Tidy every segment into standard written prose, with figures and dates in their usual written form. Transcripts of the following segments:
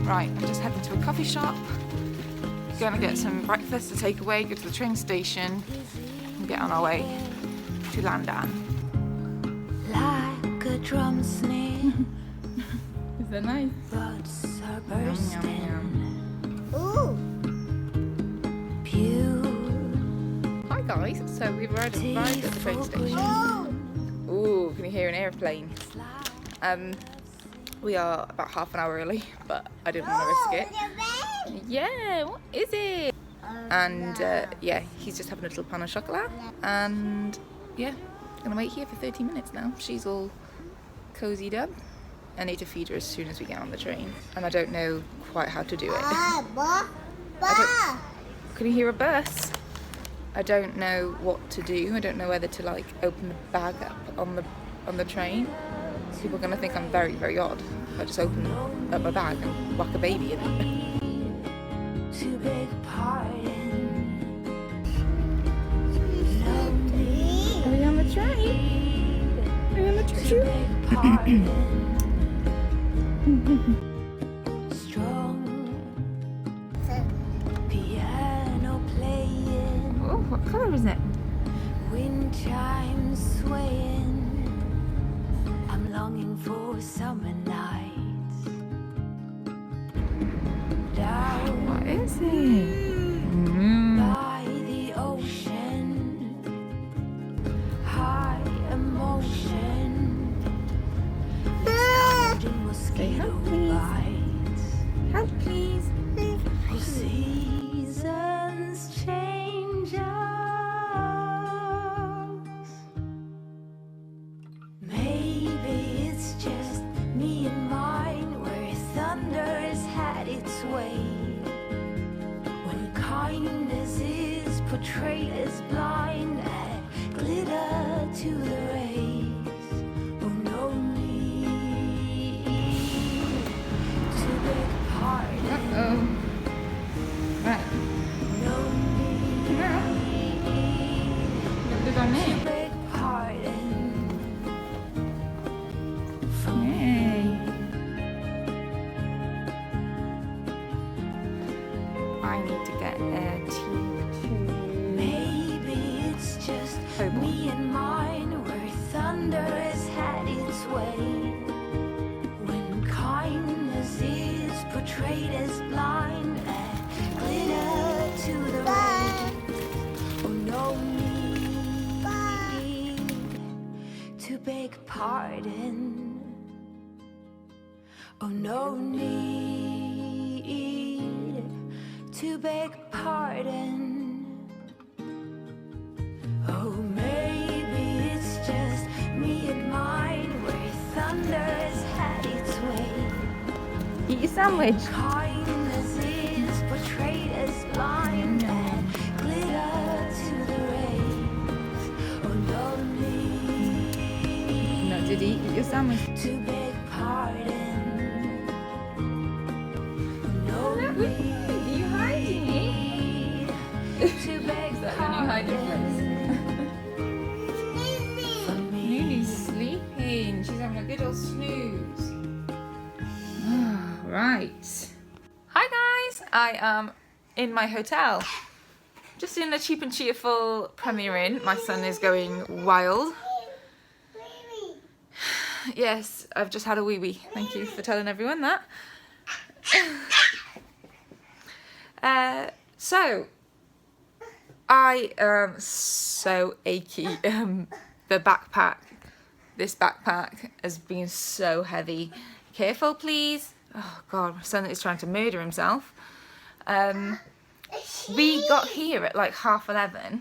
Right, I'm just heading to a coffee shop. Gonna get some breakfast to take away, go to the train station, and get on our way to London. Like a drum snare. Is that nice? Buds are bursting. Ooh. Hi guys, so we've arrived at the train station. Ooh, can you hear an airplane? We are about half an hour early, but I didn't want to risk it. Yeah, what is it? And yeah, he's just having a little pan au chocolat. And yeah, gonna wait here for 30 minutes now. She's all cozied up. I need to feed her as soon as we get on the train. And I don't know quite how to do it. Can you hear a bus? I don't know what to do. I don't know whether to like open the bag up on the train. People are gonna think I'm very, very odd if I just open up my bag and whack a baby in it. Are we on the train? Are we on the train? Oh, what colour is it? Wind chimes swaying. I'm longing for summer nights. Down What is it? by the ocean. High emotion. Exploding mosquito bites. Help, please. Seasons change us. Maybe it's just me and mine, where thunder has had its way. When kindness is portrayed as blind, add glitter to the rays. Oh, no need to beg pardon. Uh-oh. Right. No need Come out. What is our to name? beg pardon from Yay. I need to get a tea to... Maybe it's just Oh, boy. me and mine, where thunder has had its way. When kindness is portrayed as blind, add glitter to the rays. Oh, no need to beg pardon. Oh, no need to beg pardon. Oh, maybe it's just me and mine, where thunder has had its way. Eat your sandwich. Kindness is portrayed as blind, and glitter to the rays. Oh, no need No, did eat your sandwich. to beg pardon. No Are you hiding need to beg pardon. Lulu's sleeping. She's having a good old snooze. Right. Hi guys. I am in my hotel. Just in a cheap and cheerful Premier Inn. My son is going wild. Yes, I've just had a wee wee. Thank you for telling everyone that. So I am so achy. The backpack, this backpack has been so heavy. Careful, please. Oh God, my son is trying to murder himself. We got here at like 11:30,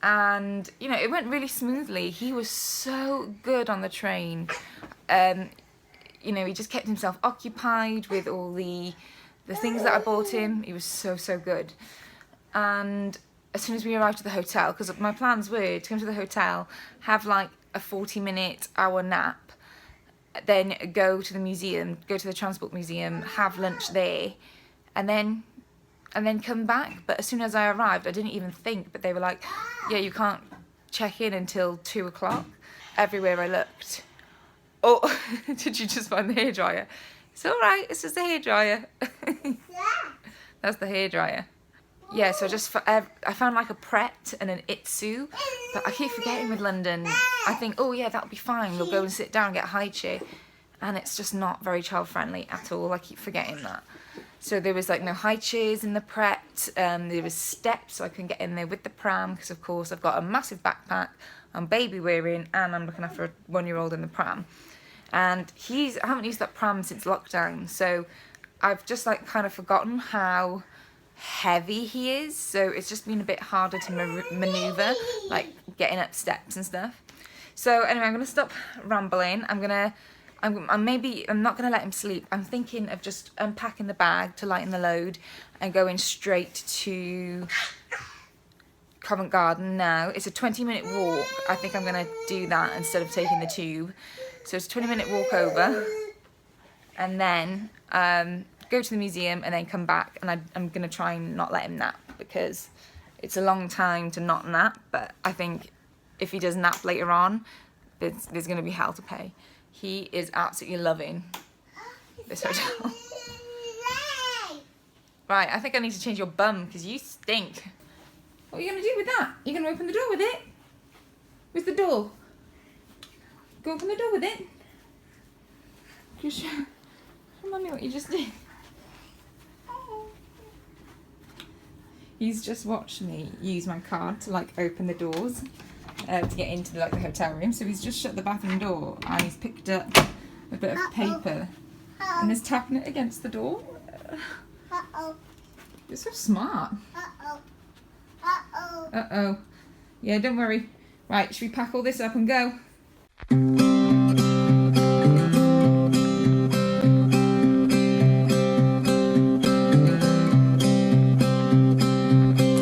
and you know it went really smoothly. He was so good on the train. You know, he just kept himself occupied with all the things that I bought him. He was so good. And as soon as we arrived at the hotel, because my plans were to come to the hotel, have like a 40-minute hour nap, then go to the museum, go to the Transport Museum, have lunch there, and then come back. But as soon as I arrived, I didn't even think, but they were like, yeah, you can't check in until 2 o'clock. Everywhere I looked. Oh, did you just find the hairdryer? It's all right. It's just a hairdryer. That's the hairdryer. Yeah, so I found like a Pret and an Itsu, but I keep forgetting with London. I think, oh yeah, that'll be fine. We'll go and sit down and get a high chair. And it's just not very child friendly at all. I keep forgetting that. So there was like no high chairs in the Pret. There was steps so I can get in there with the pram because of course I've got a massive backpack, I'm baby wearing, and I'm looking after a 1-year-old in the pram. And I haven't used that pram since lockdown, so I've just like kind of forgotten how heavy he is, so it's just been a bit harder to maneuver, like getting up steps and stuff. So anyway, I'm gonna stop rambling. I'm not gonna let him sleep. I'm thinking of just unpacking the bag to lighten the load and going straight to Covent Garden now. It's a 20-minute walk. I think I'm gonna do that instead of taking the tube. So it's a 20-minute walk over, and then go to the museum and then come back, and I'm going to try and not let him nap because it's a long time to not nap, but I think if he does nap later on, there's going to be hell to pay. He is absolutely loving this hotel. Right, I think I need to change your bum because you stink. What are you going to do with that? You're going to open the door with it? Where's the door? Go open the door with it. Just show Mummy what you just did. He's just watched me use my card to like open the doors to get into the hotel room. So he's just shut the bathroom door and he's picked up a bit of paper and is tapping it against the door. You're so smart. Uh-oh. Yeah, don't worry. Right, should we pack all this up and go?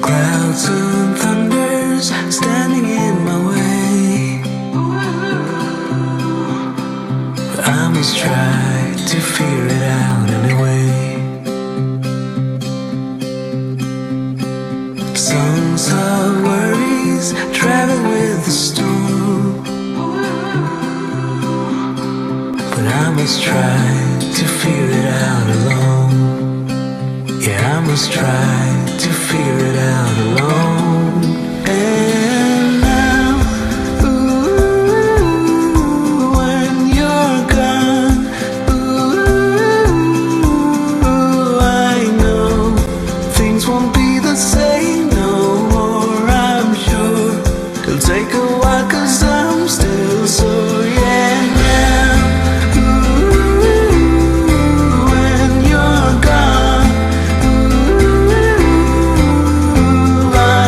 Clouds and thunders standing in my way, but I must try to figure it out anyway. Songs of worries travel with the storm, but I must try to figure it out alone. Yeah, I must try to figure it out alone. And now, ooh, when you're gone, ooh, I know things won't be the same no more, I'm sure. It'll take a while 'cause I'm still so young now. Ooh, when you're gone, ooh, I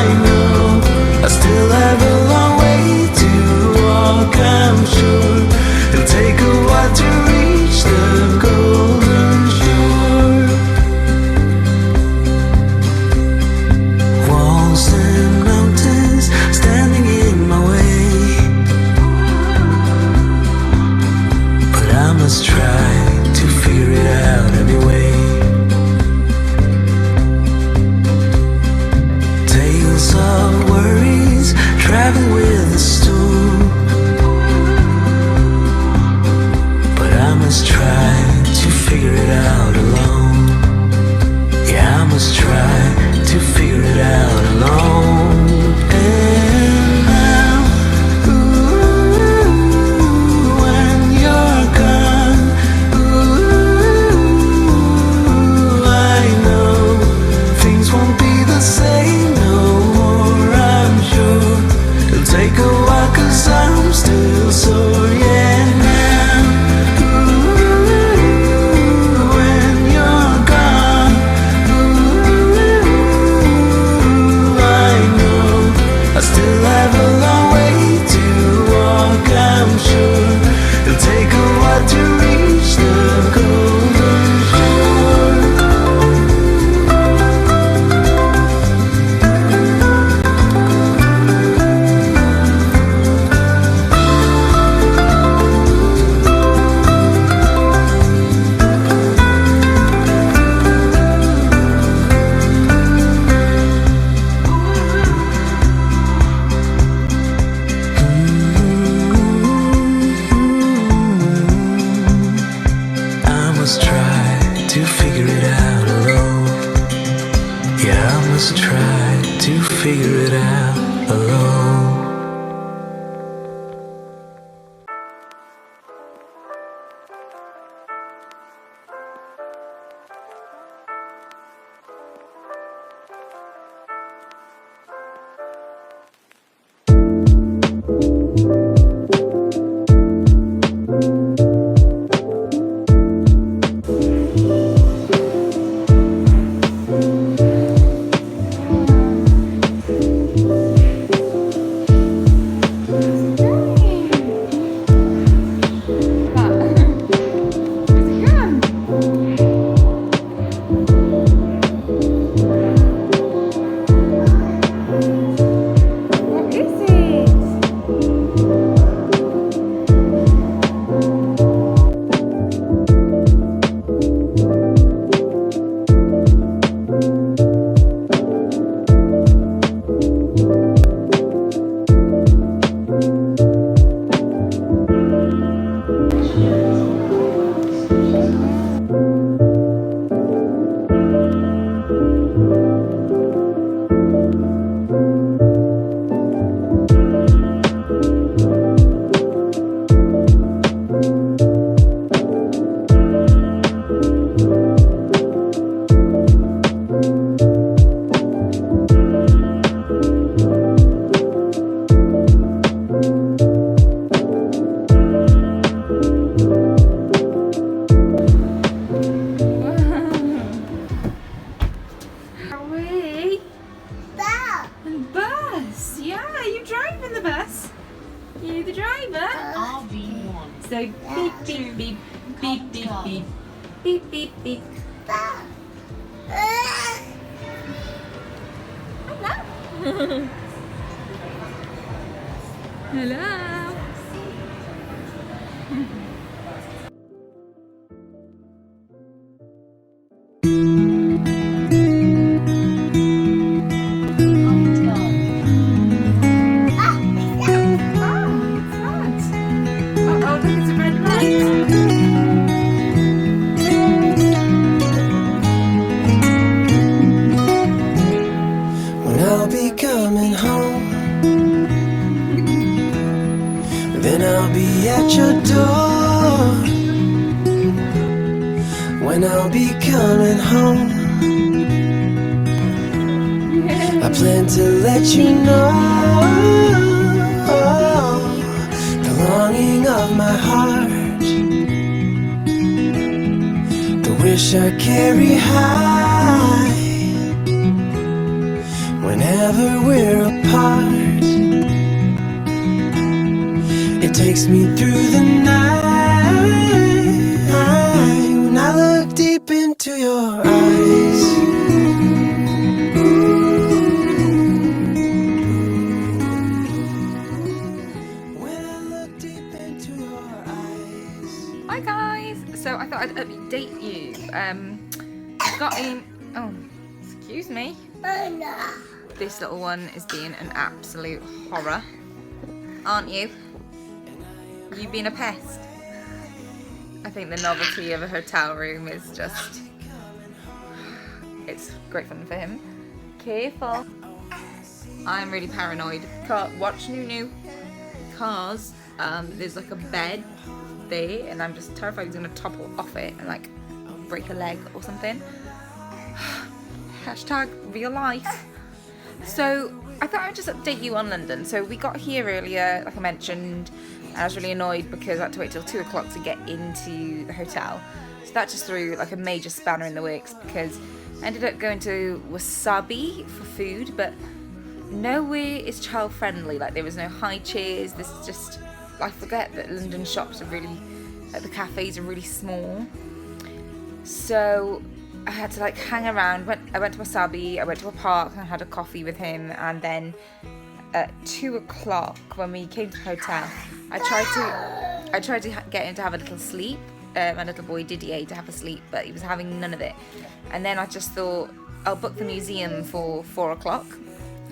say beep, beep, beep, beep, beep, beep, beep, beep, beep. Hello. Hello. When I'll be coming home, then I'll be at your door. When I'll be coming home, I plan to let you know the longing of my heart, the wish I carry high. Whenever we're apart, it takes me through the night. When I look deep into your eyes, when I look deep into your eyes. Hi guys. So I thought I'd update you. Got in. Oh, excuse me. This little one is being an absolute horror, aren't you? You being a pest. I think the novelty of a hotel room is just, it's great fun for him. Careful. I'm really paranoid. Can't watch Nunu because there's like a bed there and I'm just terrified he's gonna topple off it and like break a leg or something. Hashtag real life. So I thought I'd just update you on London. So we got here earlier, like I mentioned, and I was really annoyed because I had to wait till 2 o'clock to get into the hotel. So that just threw like a major spanner in the works because I ended up going to Wasabi for food, but nowhere is child friendly. Like there was no high chairs. This is just, I forget that London shops are really, like the cafes are really small. So I had to like hang around. I went to Wasabi, I went to a park and I had a coffee with him, and then at 2 o'clock when we came to the hotel, I tried to get him to have a little sleep, my little boy Didier, to have a sleep, but he was having none of it. And then I just thought I'll book the museum for 4 o'clock.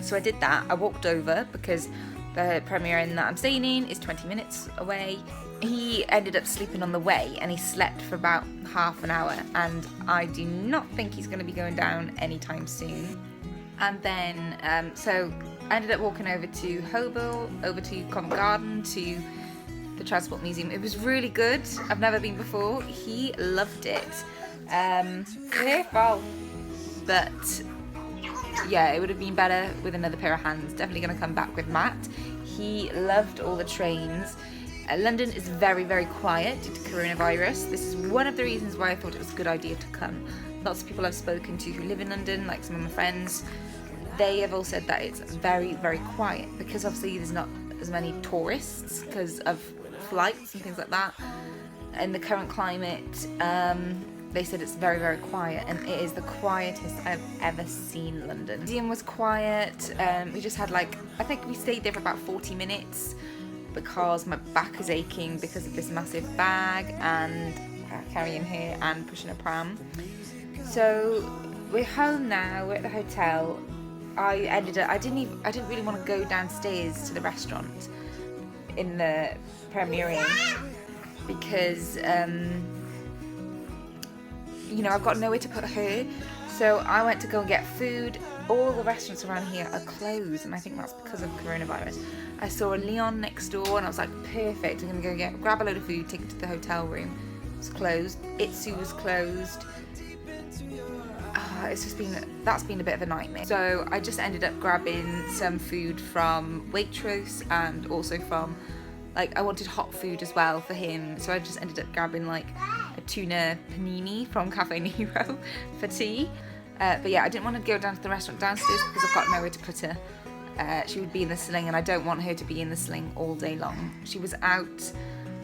So I did that. I walked over because the Premier Inn that I'm staying in is 20 minutes away. He ended up sleeping on the way and he slept for about half an hour, and I do not think he's going to be going down anytime soon. And then so I ended up walking over to Holborn, over to Covent Garden, to the Transport Museum. It was really good. I've never been before. He loved it. Careful. But yeah, it would have been better with another pair of hands. Definitely going to come back with Matt. He loved all the trains. London is very, very quiet due to coronavirus. This is one of the reasons why I thought it was a good idea to come. Lots of people I've spoken to who live in London, like some of my friends, they have all said that it's very, very quiet because obviously there's not as many tourists because of flights and things like that. In the current climate, they said it's very, very quiet, and it is the quietest I've ever seen London. The museum was quiet. We just had like, I think we stayed there for about 40 minutes because my back is aching because of this massive bag and carrying her and pushing a pram. So we're home now, we're at the hotel. I didn't really want to go downstairs to the restaurant in the Premier Inn because you know, I've got nowhere to put her. So I went to go and get food. All the restaurants around here are closed, and I think that's because of coronavirus. I saw a Leon next door and I was like, perfect, I'm gonna go grab a load of food, take it to the hotel room. It's closed. Itsu was closed. That's been a bit of a nightmare. So I just ended up grabbing some food from Waitrose and also from, like, I wanted hot food as well for him. So I just ended up grabbing like a tuna panini from Cafe Nero for tea. But yeah, I didn't want to go down to the restaurant downstairs because I've got nowhere to put her. She would be in the sling and I don't want her to be in the sling all day long. She was out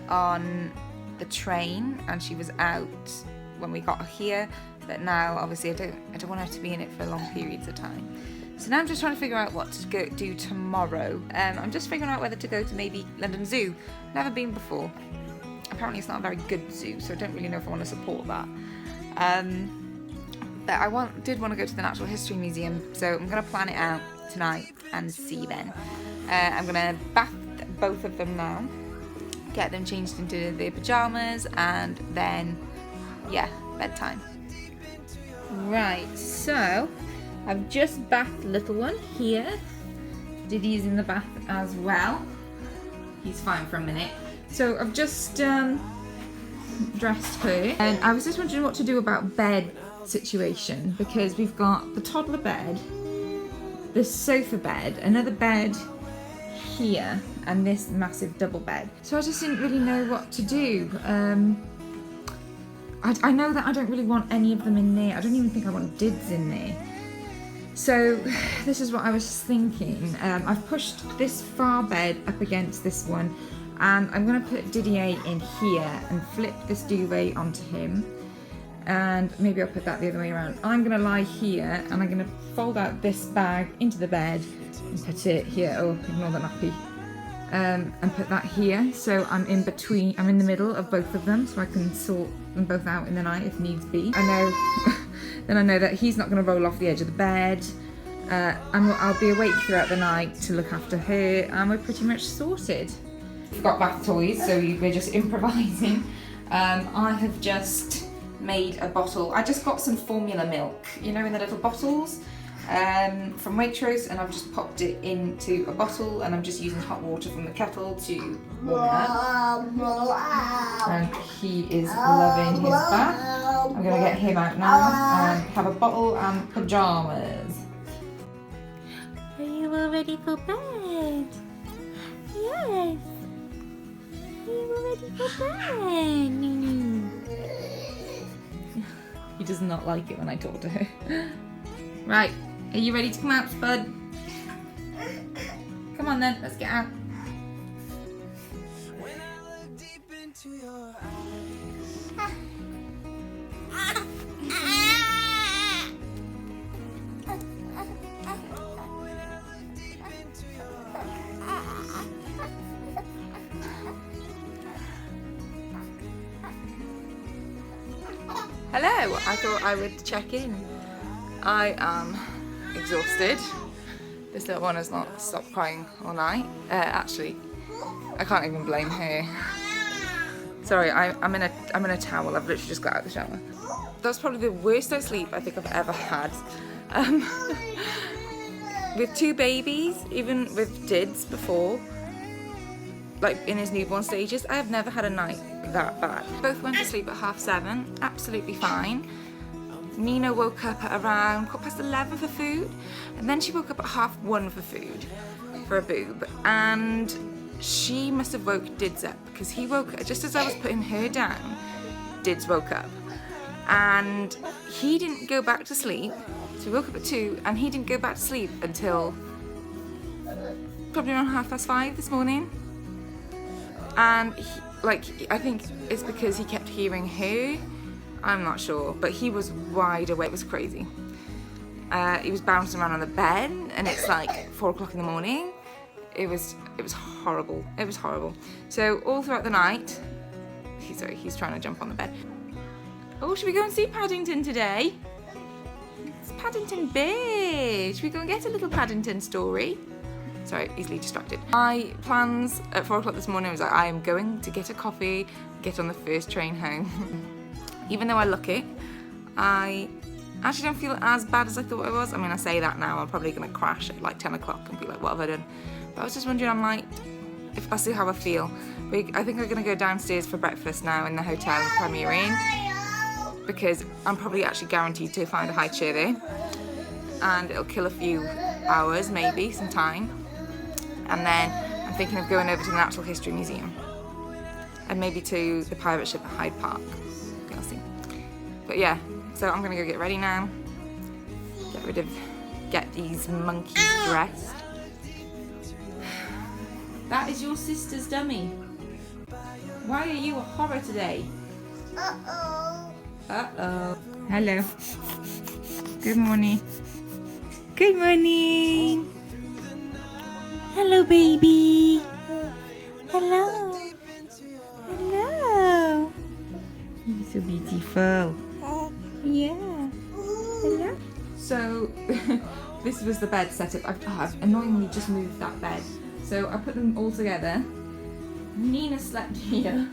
on the train and she was out when we got here, but now obviously I don't want her to be in it for long periods of time. So now I'm just trying to figure out what to do tomorrow. I'm just figuring out whether to go to maybe London Zoo. Never been before. Apparently it's not a very good zoo, so I don't really know if I want to support that. But I did want to go to the Natural History Museum, so I'm going to plan it out tonight and see then. I'm going to bath both of them now, get them changed into their pyjamas, and then, yeah, bedtime. Right, so I've just bathed little one here. Diddy's in the bath as well. He's fine for a minute. So I've just dressed her, and I was just wondering what to do about bed situation, because we've got the toddler bed, the sofa bed, another bed here, and this massive double bed. So I just didn't really know what to do. I know that I don't really want any of them in there. I don't even think I want Dids in there. So this is what I was thinking. I've pushed this far bed up against this one, and I'm going to put Didier in here and flip this duvet onto him, and maybe I'll put that the other way around. I'm going to lie here, and I'm going to fold out this bag into the bed and put it here. Oh, ignore the nappy. And put that here, so I'm in between, I'm in the middle of both of them, so I can sort them both out in the night if needs be. I know, then I know that he's not going to roll off the edge of the bed. I'll be awake throughout the night to look after her, and we're pretty much sorted. We've got bath toys, so we're just improvising. I have just made a bottle. I just got some formula milk, you know, in the little bottles from Waitrose, and I've just popped it into a bottle, and I'm just using hot water from the kettle to warm it up. And he is loving his bath. I'm going to get him out now and have a bottle and pyjamas. Are you all ready for bed? Yes. Are you all ready for bed? Nunu? He does not like it when I talk to her. Right, are you ready to come out, Spud? Come on then, let's get out. Hello, I thought I would check in. I am exhausted. This little one has not stopped crying all night. Actually, I can't even blame her. Sorry, I'm in a towel. I've literally just got out of the shower. That's probably the worst night's sleep I think I've ever had. With two babies, even with Dids before, like in his newborn stages, I have never had a night that bad. Both went to sleep at 7:30, absolutely fine. Nina woke up at around 11:15 for food, and then she woke up at 1:30 for food, for a boob, and she must have woke Dids up, because he woke, just as I was putting her down, Dids woke up, and he didn't go back to sleep. So he woke up at 2, and he didn't go back to sleep until probably around 5:30 this morning. And I think it's because he kept hearing her. I'm not sure, but he was wide awake. It was crazy. He was bouncing around on the bed, and it's like 4 o'clock in the morning. It was horrible. It was horrible. So all throughout the night, he's trying to jump on the bed. Oh, should we go and see Paddington today? It's Paddington Bear. Should we go and get a little Paddington story? Sorry, easily distracted. My plans at 4 o'clock this morning was like, I am going to get a coffee, get on the first train home. Even though I look it, I actually don't feel as bad as I thought I was. I mean, I say that now, I'm probably going to crash at like 10 o'clock and be like, what have I done? But I was just wondering, if I see how I feel. I think I'm going to go downstairs for breakfast now in the hotel Premier Inn, because I'm probably actually guaranteed to find a high chair there, and it'll kill a few hours, maybe, some time. And then I'm thinking of going over to the Natural History Museum, and maybe to the pirate ship at Hyde Park. We'll see. But yeah, so I'm gonna go get ready now, get these monkeys dressed. That is your sister's dummy. Why are you a horror today? Uh-oh. Uh-oh. Hello. Good morning. Good morning. Hello, baby. Hello. Hello. You're so beautiful. Yeah. Hello. So, this was the bed setup. I've annoyingly just moved that bed. So I put them all together. Nina slept here.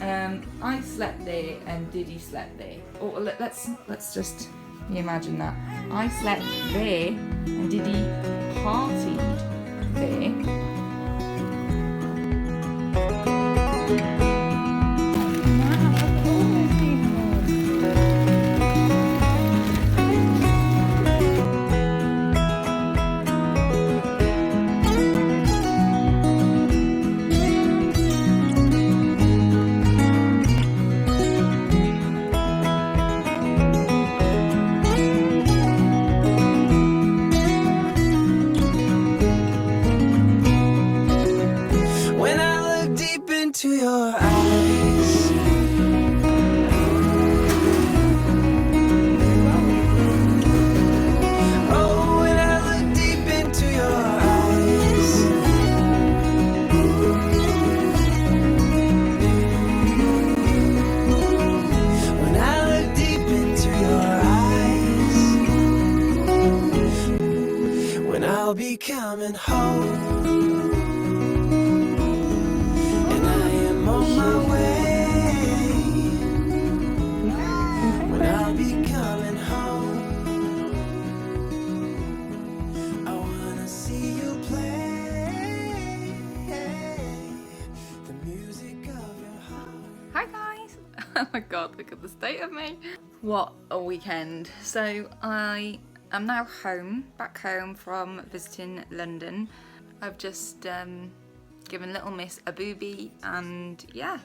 I slept there and Diddy slept there. Or let's just imagine that. I slept there and Diddy partied there. When I look deep into your eyes, oh, when I look deep into your eyes, when I look deep into your eyes, when I'll be coming home. On my way, when I'll be coming home, I wanna see you play the music of your heart. Hi guys! Oh my god, look at the state of me. What a weekend. So I am now back home from visiting London. I've just given little miss a booby and yeah,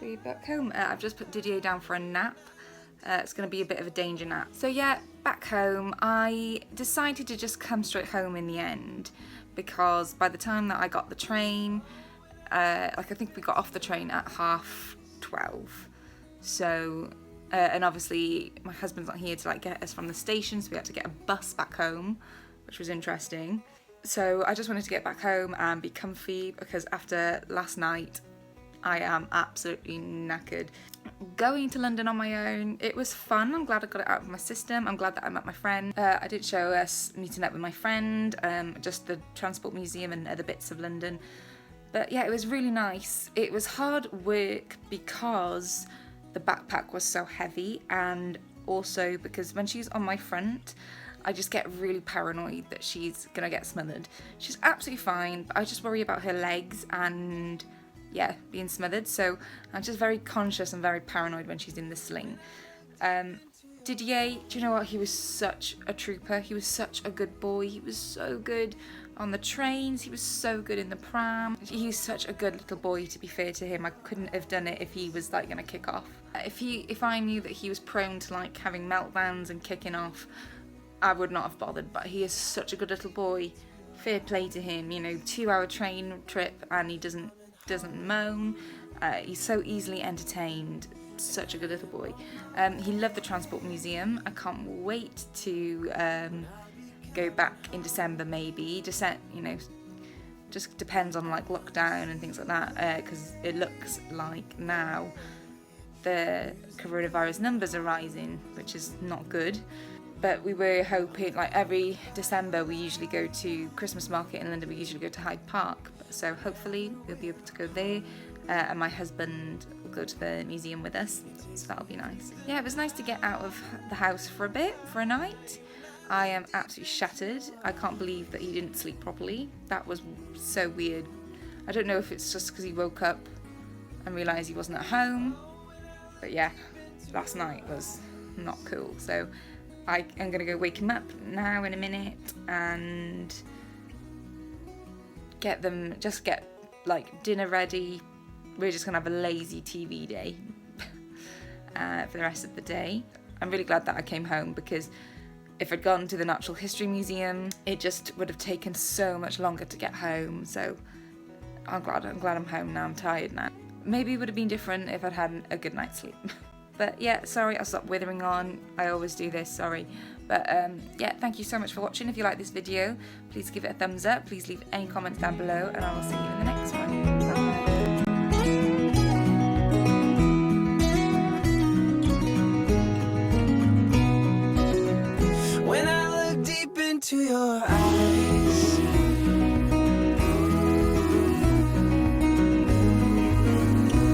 be back home. I've just put Didier down for a nap. It's going to be a bit of a danger nap. So yeah, back home. I decided to just come straight home in the end because by the time that I got the train, I think we got off the train at 12:30. So, and obviously my husband's not here to get us from the station, so we had to get a bus back home, which was interesting. So I just wanted to get back home and be comfy because after last night, I am absolutely knackered. Going to London on my own, it was fun. I'm glad I got it out of my system. I'm glad that I met my friend. I did show us meeting up with my friend, just the Transport Museum and other bits of London. But yeah, it was really nice. It was hard work because the backpack was so heavy and also because when she's on my front, I just get really paranoid that she's gonna get smothered. She's absolutely fine, but I just worry about her legs and yeah, being smothered. So I'm just very conscious and very paranoid when she's in the sling. Didier, do you know what? He was such a trooper. He was such a good boy. He was so good on the trains. He was so good in the pram. He's such a good little boy, to be fair to him. I couldn't have done it if he was gonna kick off. If I knew that he was prone to having meltdowns and kicking off, I would not have bothered, but he is such a good little boy. Fair play to him, 2-hour train trip and he doesn't moan. He's so easily entertained. Such a good little boy. He loved the Transport Museum. I can't wait to go back in December maybe. Just depends on lockdown and things like that, because it looks like now the coronavirus numbers are rising, which is not good. But we were hoping, every December we usually go to Christmas market in London, we usually go to Hyde Park. So hopefully we'll be able to go there, and my husband will go to the museum with us, so that'll be nice. Yeah, it was nice to get out of the house for a night. I am absolutely shattered. I can't believe that he didn't sleep properly. That was so weird. I don't know if it's just because he woke up and realised he wasn't at home, but yeah, last night was not cool. So I am going to go wake him up now in a minute and get dinner ready. We're just going to have a lazy TV day for the rest of the day. I'm really glad that I came home because if I'd gone to the Natural History Museum, it just would have taken so much longer to get home. So I'm glad I'm home now. I'm tired now. maybe it would have been different if I'd had a good night's sleep. But yeah, sorry, I'll stop withering on. I always do this, sorry. But yeah, thank you so much for watching. If you like this video, please give it a thumbs up. Please leave any comments down below, and I will see you in the next one.